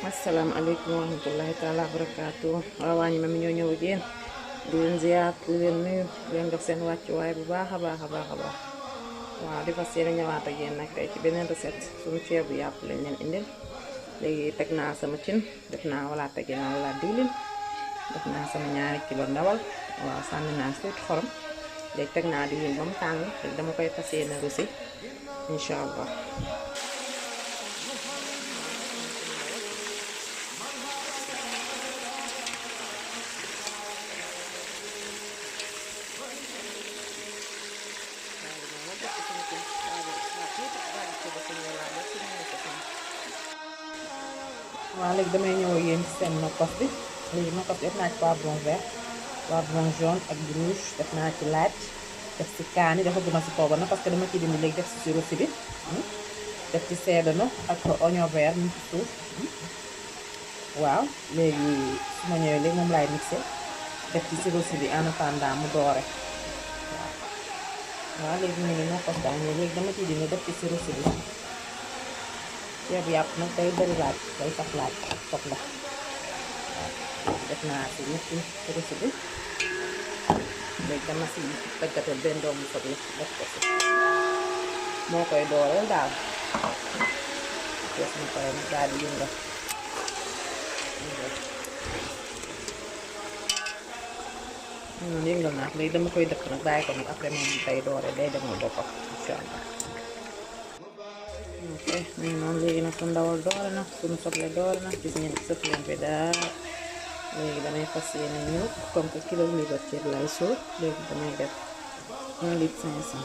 asalaamaaleykum wa rahmatullahi taala wa barakaatu waañ ma mi ñoo ñëw ak yéen di leen ziar di leen nuyu di leen jox seen wàccuwaay bu baax a baax waaw di fas yéene ñëwaat ak yéen nag tey ci beneen recette suñu ceebu yàpp lañ leen indil léegi teg naa sama cin def naa wala tegi naa wala diwlin def naa sama 2 kilo ndawal waaw sànni naa tuuti xorom léegi teg naa diwlin ba mu tàng léegi dama koy fas yéene rusi incha allah. waaw léegi damay ñëw ak yéen ci seen nokkos bi léegi nokkos bi def naa ci poivron vert poivron jaune ak rouge def naa ci laaj def ci kaani dafa guma ci poobar na parce que dama ci dindi léegi def ci sirop bi def ci seedano ak oignon vert mu ci suuf waaw léegi su ma ñëwee léegi moom laay mixé def ci sirop bi en attendant mu doore waaw léegi ñu ngi nokkos baa ñëw léegi dama ci dindi def ci sirop bi ceebu yàpp nag day bari laaj day sax laaj ak soxla waaw def naa ci ñetti rësi bi léegi dama si daggatal benn doomu soble def ko si moo koy dooleel daal ma pare nag daal di yëngal yëngal naa léegi dama koy dëkk nag bàyyi ko nag après moom day doore day demal boppam incha allah. ok nii noonu léegi nag suñu ndawal doore na suñu soble doore na gis ngeen sëf leen bi daal léegi damay fas yéene ñëw comme que kilo liibar ceeb lay sóor léegi damay def 1 litre 500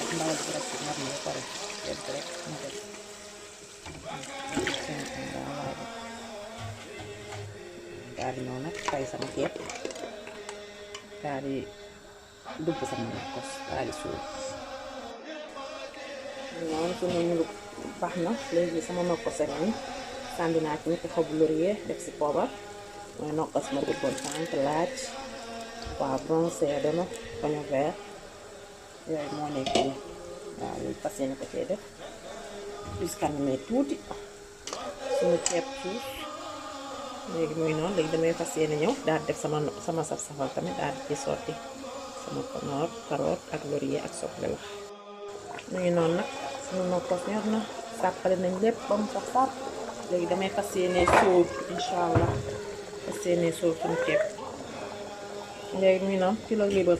ak ndawal bi rek ñor na ba pare ceeb bi rek ma def 500 daal di ñëw nag fay sama ceeb daal di dugg sama nokkos daal di sóor noonu suñu ñu baax na léegi sama nokkos ak ni sànni naa ci ñetti xobu laurier def si poobar mooy nokkos ma duggoon sànq laaj poivron seedano oignon vert yooyu moo nekk nii waaw léegi fas yéene ko cee def plus kanamee tuuti suñu ceeb suuf léegi muy noonu léegi damay fas yéene ñëw daal def sama saf-safal tamit daal di ci sotti sama konoor carotte ak laurier ak soble la mu ngi noonu nag suñu nokkos ñor na sàppale nañ lépp ba mu sax sàpp léegi damay fas yéene sóor incha allah fas yéene sóor suñu ceeb léegi mu ngi noonu kilo liibar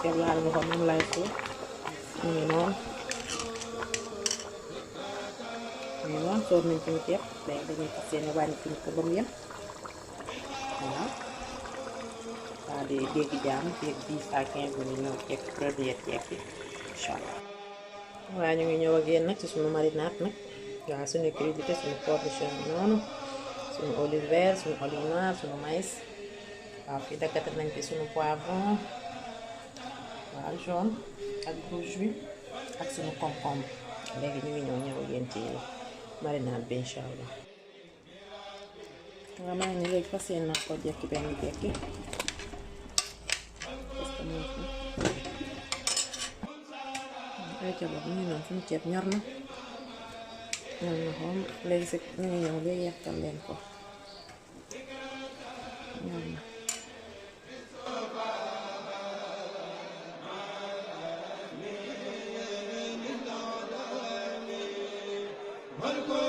ceeb laa la waxoon moom laay sóor mu ngi noonu sóor nañ suñu ceeb léegi dañuy fas yéene wàññi suñu ko ba mu yem waaw waa di dégg jaam dégg 10 à 15 minutes ñëw ceeb première ceeb bi incha allah. waaw ñu ngi ñëw ak yéen nag ci suñu marinade nag waaw suñu crudité suñu cornichon noonu suñu olive vert suñu olive noire suñu maïs waaw fii daggate nañ ci suñu poivron waaw jaune ak rouge bi ak suñu concombre léegi ñu ngi ñëw ak yéen ci marinade bi incha allah. waaw maa ngi léegi fas yéene nag ko jekki benn jekki ay ca boobu ñu ngi noonu suñu ceeb ñor na xoom léegi si ñu ngi ñëw léegi yàkkal leen ko ñor na Marco